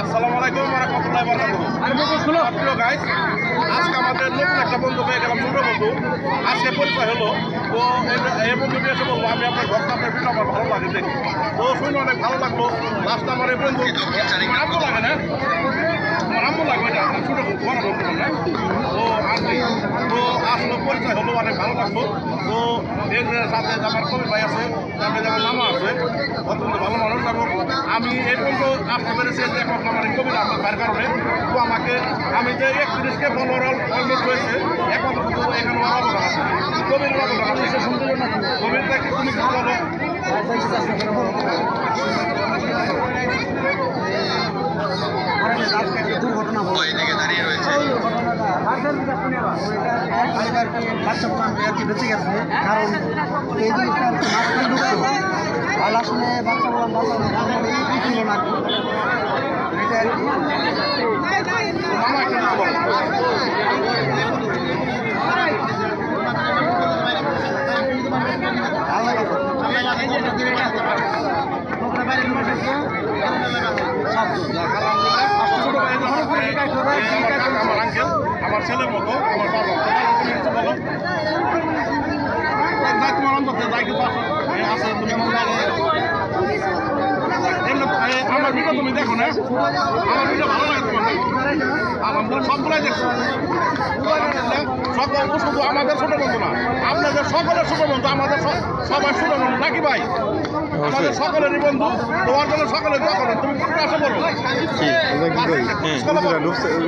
আসসালামু আলাইকুম ওয়া রাহমাতুল্লাহি ওয়া বারাকাতুহু। প্রিয় গাইস, আজকে আমাদের নতুন একটা বন্ধু পেয়ে গেলাম, ছোট বন্ধু। আজকে পরিচয় হলো, তো এই বন্ধুটি এসে বলবো আমি আপনার ঘরটা আপনার ভিডিও আমার ভালো লাগে দেখি। তো শুনে অনেক ভালো লাগলো। লাস্ট আমার এই বন্ধু আম্মু লাগে না, আমার আম্মু লাগবে এটা ছোট বড় বন্ধু না। তো আন্টি তো আসলে পরিচয় হলো, অনেক ভালো লাগলো। তো এর সাথে আমার কবির ভাই আছে, তারপরে আমার মামা আছে, অত্যন্ত ভালো মানুষ। এবং আমি এই পর্যন্ত আসতে পেরেছি যে এখন আমার কবির আমার ভাইয়ের কারণে। তো আমাকে আমি যে 31কে ফলোয়ার অলমোস্ট হয়েছে, এখন এখানে অবদান আছে কবির অবদান আছে। কবির থেকে তুমি কি বলো? দুর্ঘটনা দাঁড়িয়ে রয়েছে বেঁচে গেছে, কারণ এই জিনিসটা মাঝখানে ঢুকতো আর আসলে বাচ্চা বললাম ছিল না এটা আর কি। মামা একটা কিছু বলো। আমার আঙ্কেল, আমার ছেলের মতো, আমার বাবা। বলো যাই তোমার অন্তত যাই কিছু আছে তুমি আমার ভিডিও তুমি দেখো না, আমার ভিডিও ভালো লাগে তোমার আলহামদুলিল্লাহ সবগুলাই দেখছো। সকল শুধু আমাদের ছোট বন্ধু না, আপনাদের সকলের ছোট বন্ধু, আমাদের সবাই ছোট বন্ধু নাকি ভাই? আমাদের সকলেরই বন্ধু। তোমার জন্য সকলের দোয়া করেন। তুমি কোনটা আসো বলো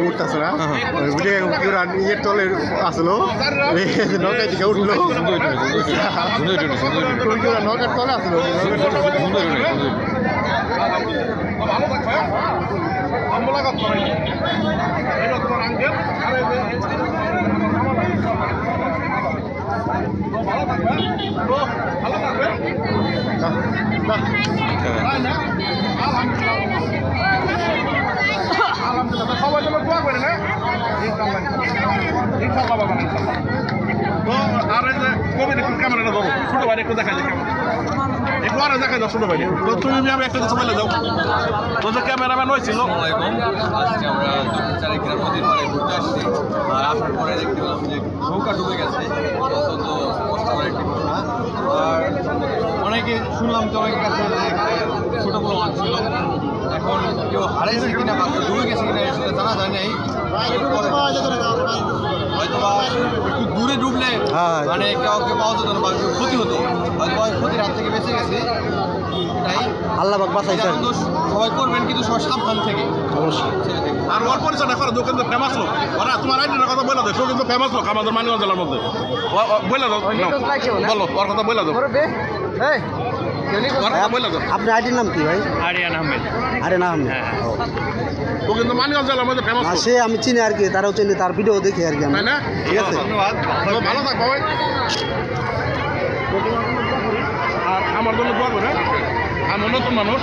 উঠতেছে না ইয়ের তলে আসলো নৌকায় দিকে উঠলো, নৌকার তলে আসলো। ভালো থাকবে, মোলাকাত করে এটা তোমার আঙ্কেল। ভালো থাকবে, তো ভালো থাকবে। আলহামদুলিল্লাহ সবাই জন্য দোয়া করে না, ইনশাআল্লাহ বাবা ইনশাআল্লাহ। তো আর এই যে কবির একটু ক্যামেরাটা ধরো, ছোট ভাই একটু দেখা যায় কেমন, একটু আরে দেখা যাও ছোট ভাই। তো তুমি আমি একটা কিছু বলে দাও, তো যে ক্যামেরাম্যান হয়েছিল। আজকে আমরা চারি গ্রাম নদীর পাড়ে ঘুরতে আসছি, আর আসার পরে দেখতে পেলাম যে নৌকা ডুবে গেছে। অত্যন্ত কষ্টকর একটি ঘটনা। আর অনেকে শুনলাম যে অনেকের কাছে যে ছোটো বড় মাছ ছিল, এখন কেউ হারাইছে কিনা বা কেউ ডুবে গেছে কিনা সেটা জানা যায় নাই। হয়তো বা একটু দূরে ডুবলে মানে কাউকে পাওয়া যেত না বা ক্ষতি হতো, হয়তো ক্ষতির হাত থেকে বেঁচে গেছে। তাই আল্লাহ বাঁচাই সবাই করবেন, কিন্তু সবাই সাবধান থেকে অবশ্যই। আর ওর পরিচয়টা করে দোকান তো ফেমাস লোক, ওরা তোমার আইডির কথা বলে দেয়, কিন্তু ফেমাস লোক আমাদের মানিকগঞ্জ জেলার মধ্যে। বলে দাও, বলো ওর কথা বলে দাও, বলে দাও। আপনার আইডির নাম কি ভাই? আরিয়ান আহমেদ। আরিয়ান আহমেদ। ও কিন্তু মানিকগঞ্জ জেলার মধ্যে ফেমাস। সে আমি চিনি আর কি, তারাও চিনি, তার ভিডিও দেখি আর কি আমি। তাই না? ঠিক আছে, ধন্যবাদ। ভালো থাকবো ভাই। আর আমার জন্য দোয়া করে, আমি নতুন মানুষ।